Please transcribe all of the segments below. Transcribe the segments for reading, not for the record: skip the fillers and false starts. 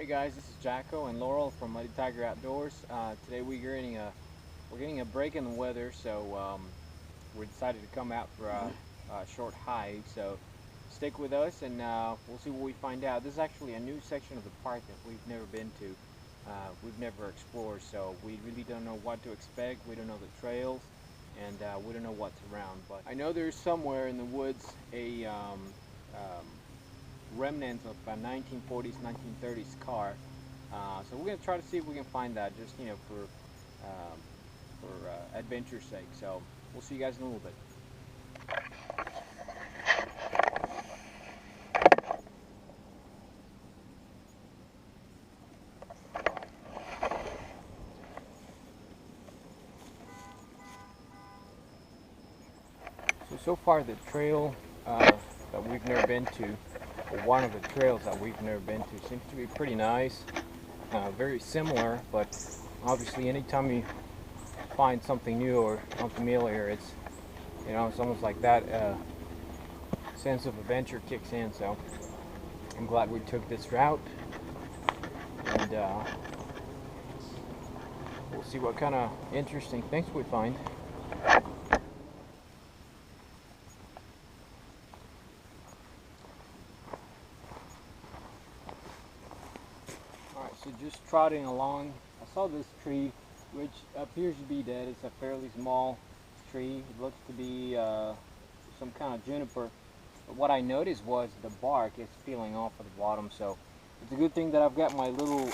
Hey guys, this is Jacko and Laurel from Muddy Tiger Outdoors. Today we're getting a break in the weather, so we decided to come out for a short hike. So stick with us, and we'll see what we find out. This is actually a new section of the park that we've never been to. We've never explored, so we really don't know what to expect. We don't know the trails, and we don't know what's around. But I know there's somewhere in the woods a remnants of a 1940s, 1930s car. So we're gonna try to see if we can find that, just for adventure's sake. So we'll see you guys in a little bit. So far the trail that we've never been to, or one of the trails that we've never been to, seems to be pretty nice. Very similar, but obviously anytime you find something new or unfamiliar, it's almost like that sense of adventure kicks in. So I'm glad we took this route, and we'll see what kind of interesting things we find. So just trotting along, I saw this tree which appears to be dead. It's a fairly small tree. It looks to be some kind of juniper. But what I noticed was the bark is peeling off at the bottom. So it's a good thing that I've got my little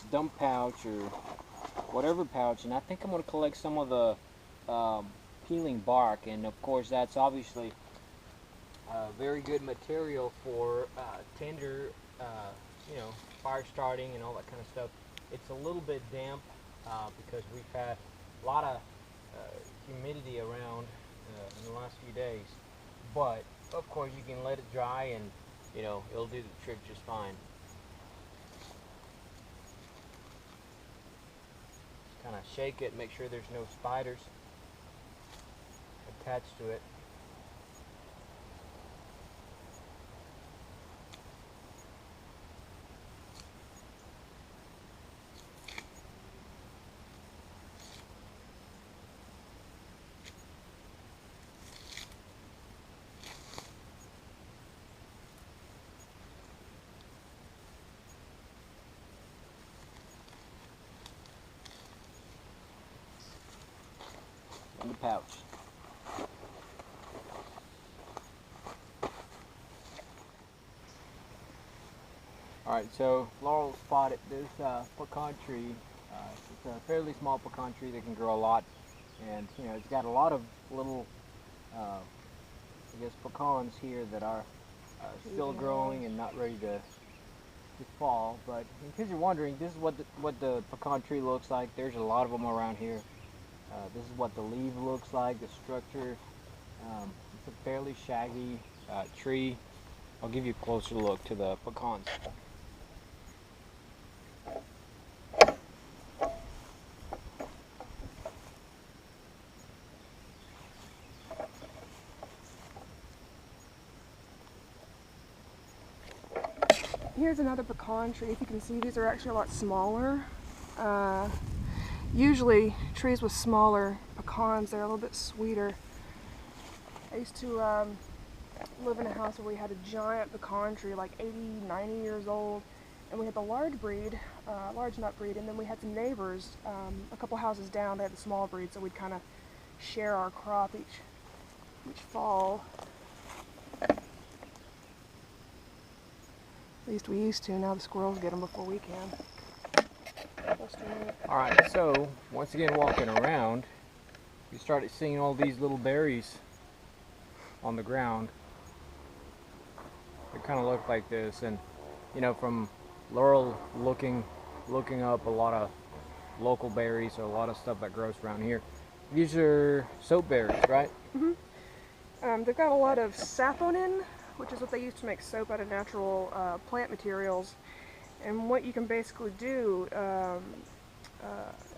dump pouch or whatever pouch, and I think I'm going to collect some of the peeling bark. And of course that's obviously very good material for tinder, fire starting and all that kind of stuff. It's a little bit damp because we've had a lot of humidity around in the last few days, but of course you can let it dry and it'll do the trick just fine. Just kind of shake it, make sure there's no spiders attached to it. In the pouch. Alright, so Laurel spotted this pecan tree. It's a fairly small pecan tree that can grow a lot, and it's got a lot of little I guess pecans here that are still growing and not ready to fall. But in case you're wondering, this is what the pecan tree looks like. There's a lot of them around here. This is what the leaf looks like, the structure. It's a fairly shaggy tree. I'll give you a closer look to the pecans. Here's another pecan tree. If you can see, these are actually a lot smaller. Usually trees with smaller pecans, they're a little bit sweeter. I used to live in a house where we had a giant pecan tree, like 80, 90 years old, and we had the large breed, large nut breed, and then we had some neighbors a couple houses down. They had the small breed, so we'd kind of share our crop each fall. At least we used to. Now the squirrels get them before we can. Alright, so once again walking around, you started seeing all these little berries on the ground. They kind of look like this, and from Laurel looking up a lot of local berries, or a lot of stuff that grows around here. These are soap berries, right? Mm-hmm. They've got a lot of saponin, which is what they use to make soap out of natural plant materials. And what you can basically do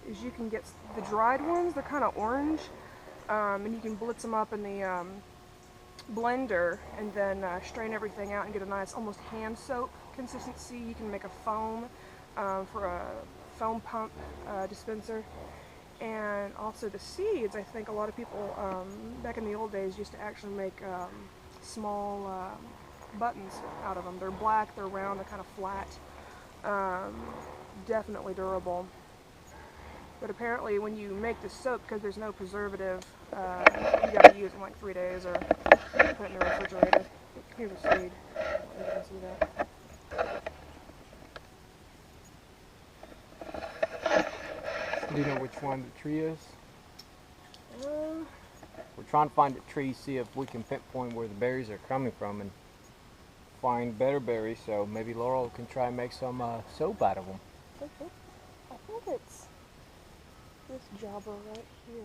is you can get the dried ones. They're kind of orange, and you can blitz them up in the blender and then strain everything out and get a nice almost hand soap consistency. You can make a foam for a foam pump dispenser. And also the seeds, I think a lot of people back in the old days used to actually make small buttons out of them. They're black, they're round, they're kind of flat. Definitely durable. But apparently when you make the soap, because there's no preservative, you gotta use it in like 3 days or put it in the refrigerator. Here's a seed. You can see that. Do you know which one the tree is? We're trying to find a tree, see if we can pinpoint where the berries are coming from and find better berries, so maybe Laurel can try and make some soap out of them. I think it's this jobber right here.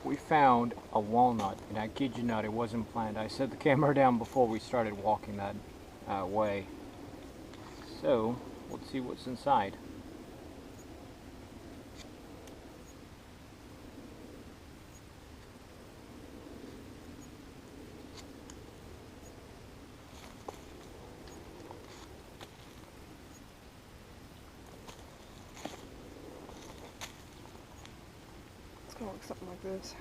We found a walnut, and I kid you not, it wasn't planned. I set the camera down before we started walking that way. So, let's see what's inside. It's gonna look something like this.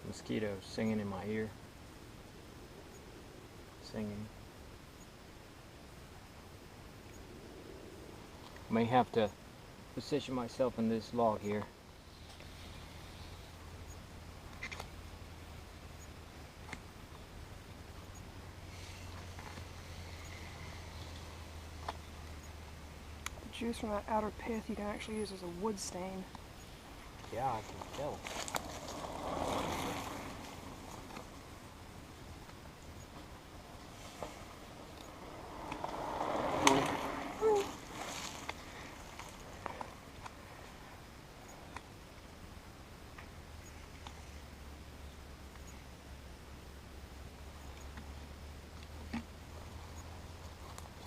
Mosquitoes singing in my ear. Singing. May have to position myself in this log here. The juice from that outer pith you can actually use as a wood stain. Yeah, I can tell.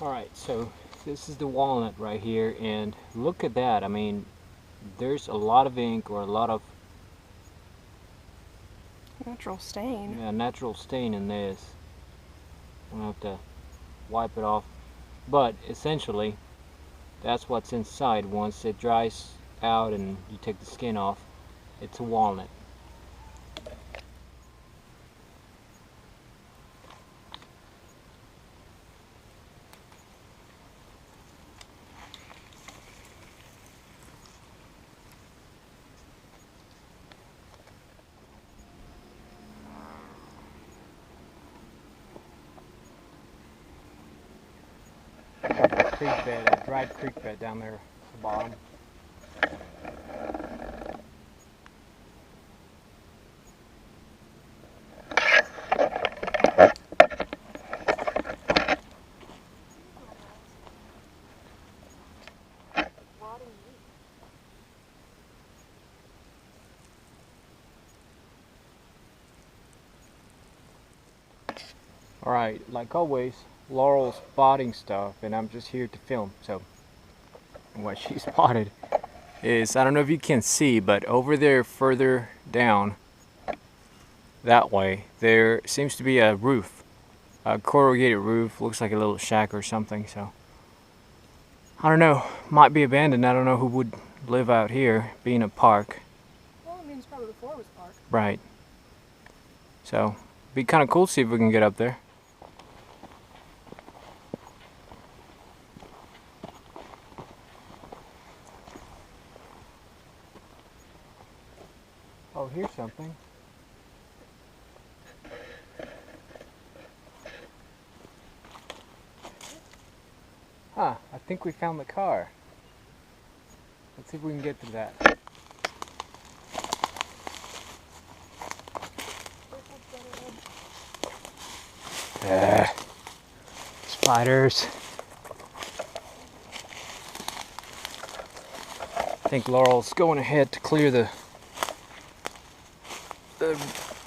Alright, so this is the walnut right here, and look at that. I mean, there's a lot of ink or a lot of Natural stain. natural stain in this. I'm gonna have to wipe it off. But essentially, that's what's inside. Once it dries out and you take the skin off, it's a walnut. Creek bed, a dried creek bed down there at the bottom. Alright, like always, Laurel's spotting stuff, and I'm just here to film. So, what she spotted is, I don't know if you can see, but over there further down, that way, there seems to be a roof. A corrugated roof, looks like a little shack or something, so. I don't know, might be abandoned. I don't know who would live out here, being a park. Well, it means probably before it was a park. Right. So, be kind of cool to see if we can get up there. Oh, here's something. Huh, I think we found the car. Let's see if we can get to that. Spiders. I think Laurel's going ahead to clear the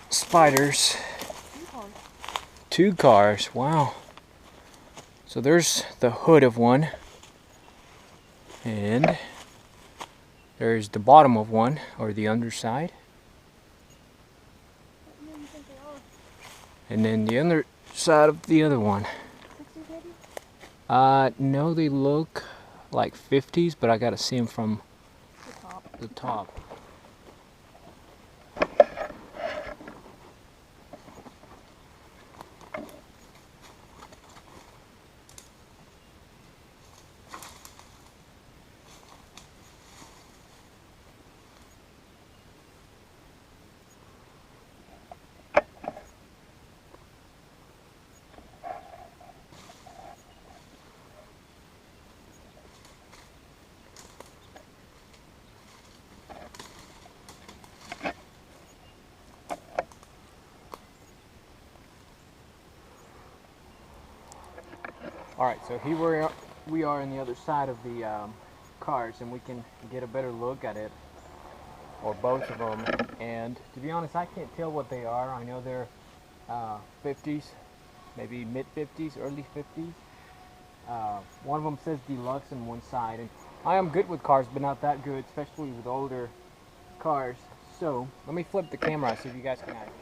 spiders. 2 cars, wow. So there's the hood of one. And there's the bottom of one, or the underside. And then the underside of the other one. 60s maybe? No, they look like 50s, but I gotta see them from the top. Alright, so here we are on the other side of the cars, and we can get a better look at it, or both of them. And to be honest, I can't tell what they are. I know they're 50s, maybe mid-50s, early 50s. One of them says deluxe on one side, and I am good with cars, but not that good, especially with older cars. So let me flip the camera so you guys can have it.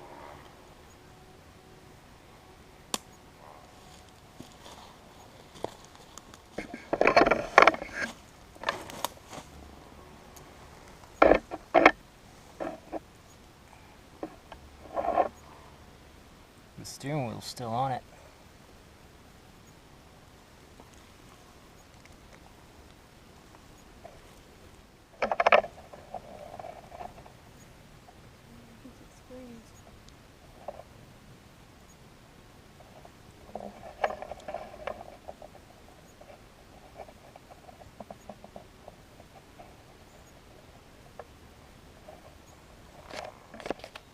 The steering wheel's still on it.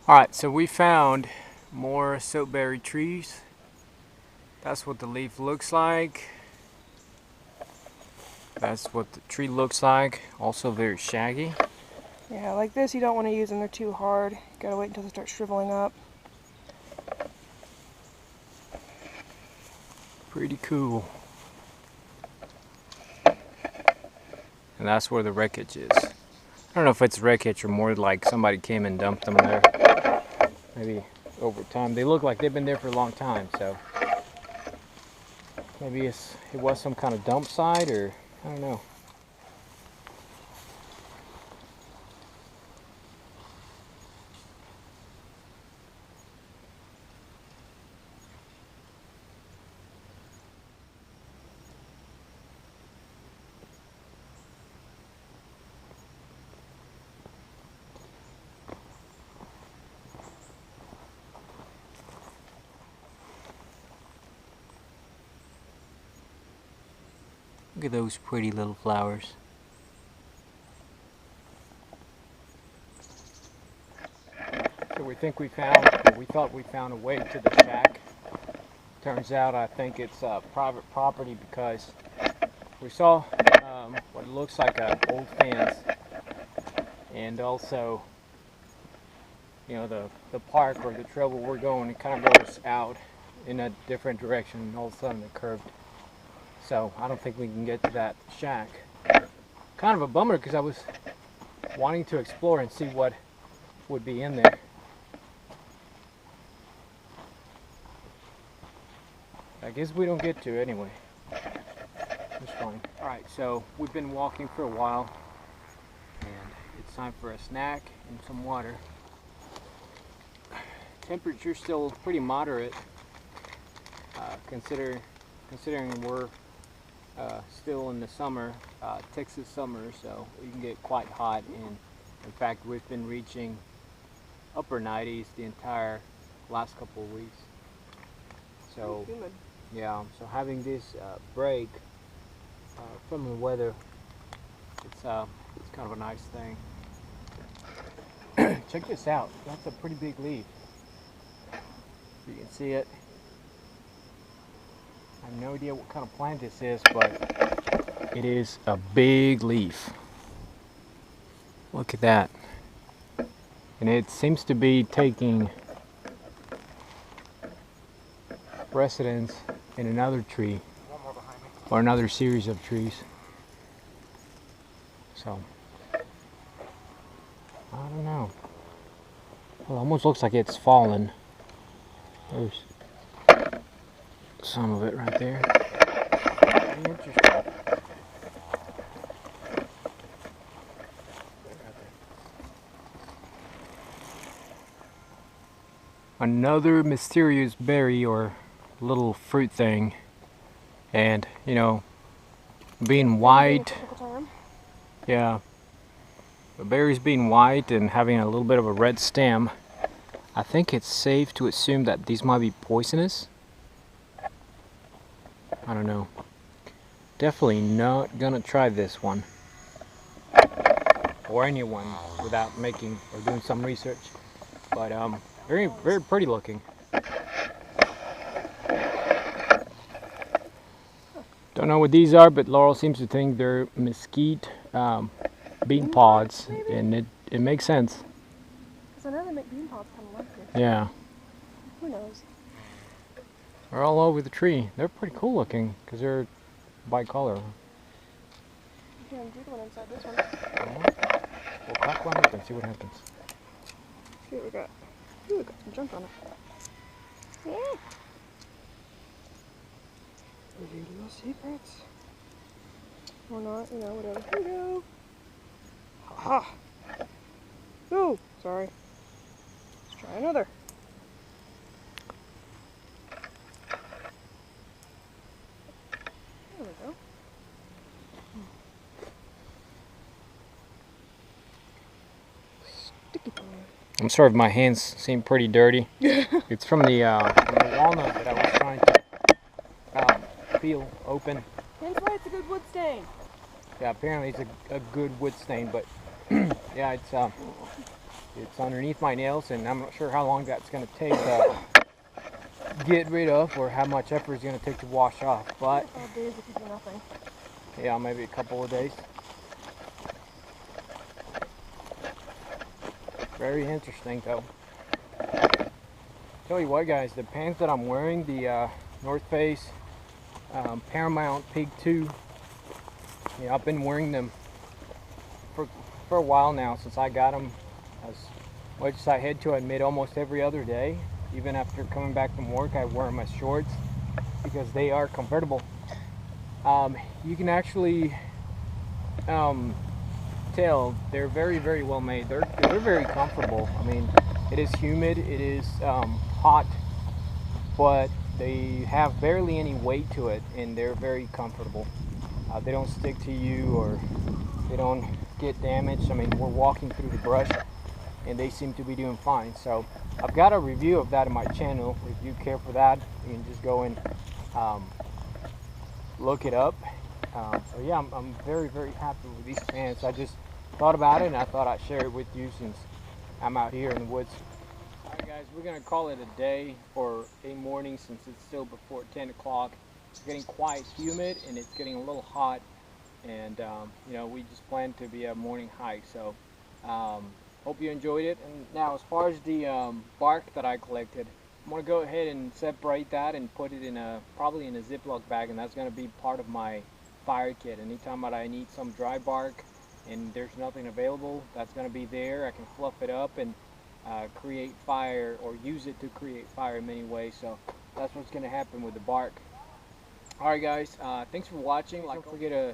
Alright, so we found more soapberry trees. That's what the leaf looks like. That's what the tree looks like. Also very shaggy. Yeah, like this you don't want to use them, they're too hard. You gotta wait until they start shriveling up. Pretty cool. And that's where the wreckage is. I don't know if it's wreckage or more like somebody came and dumped them there. Maybe over time. They look like they've been there for a long time, so maybe it was some kind of dump site, or I don't know. Look at those pretty little flowers. So we thought we found a way to the shack. Turns out I think it's private property, because we saw what looks like an old fence, and also, you know, the park or the trail where we're going, it kind of goes out in a different direction, and all of a sudden it curved. So I don't think we can get to that shack. Kind of a bummer, because I was wanting to explore and see what would be in there. I guess we don't get to anyway. It's fine. Alright, so we've been walking for a while, and it's time for a snack and some water. Temperature's still pretty moderate, considering we're still in the summer, Texas summer, so you can get quite hot, and in fact we've been reaching upper 90s the entire last couple of weeks. So yeah, so having this break from the weather, it's kind of a nice thing. Check this out, that's a pretty big leaf. You can see it. I have no idea what kind of plant this is, but it is a big leaf. Look at that. And it seems to be taking precedence in another tree, or another series of trees. So, I don't know. Well, it almost looks like it's fallen. There's some of it right there. Very interesting. Another mysterious berry or little fruit thing, and you know, being white, yeah, the berries being white and having a little bit of a red stem, I think it's safe to assume that these might be poisonous. I don't know. Definitely not gonna try this one or anyone without making or doing some research. But very pretty looking. Don't know what these are, but Laurel seems to think they're mesquite bean pods, and it makes sense. Because I know they make bean pods kind of like this. Yeah. Who knows? They're all over the tree. They're pretty cool looking because they're bicolor. You can do the one inside this one. We'll crack one open, see what happens. See what we got. Ooh, we got some junk on it. Yeah. Your little secrets. Or not, you know, whatever. Here we go. Ha! Oh, sorry. Let's try another. There we go. Sticky pine. I'm sorry if my hands seem pretty dirty. It's from the walnut that I was trying to peel open. Hence why it's a good wood stain. Yeah, apparently it's a good wood stain, but yeah, it's underneath my nails, and I'm not sure how long that's going to take to get rid of, or how much effort it's going to take to wash off. But 5 days if you do nothing. yeah, maybe a couple of days. Very interesting, though. Tell you what, guys, the pants that I'm wearing, the North Face Paramount Pig 2. Yeah, I've been wearing them for a while now, since I got them. As much as I had to admit, almost every other day. Even after coming back from work, I wear them as shorts because they are comfortable. You can actually tell they're very well made. They're very comfortable. I mean, it is humid, it is hot, but they have barely any weight to it, and they're very comfortable. They don't stick to you, or they don't get damaged. I mean, we're walking through the brush and they seem to be doing fine. So I've got a review of that on my channel. If you care for that, you can just go and look it up. So yeah, I'm very happy with these pants. I just thought about it, and I thought I'd share it with you since I'm out here in the woods. Alright guys, we're gonna call it a day or a morning, since it's still before 10 o'clock. It's getting quite humid and it's getting a little hot, and you know, we just planned to be a morning hike. So hope you enjoyed it. And now, as far as the bark that I collected, I'm gonna go ahead and separate that and put it in probably in a Ziploc bag, and that's gonna be part of my fire kit. Anytime that I need some dry bark and there's nothing available, that's gonna be there. I can fluff it up and create fire, or use it to create fire in many ways. So that's what's gonna happen with the bark. Alright guys, thanks for watching. Don't forget to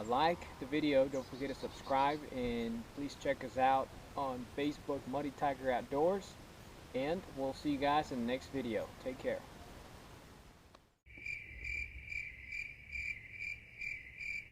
like the video, don't forget to subscribe, and please check us out on Facebook, Muddy Tiger Outdoors, and we'll see you guys in the next video. Take care.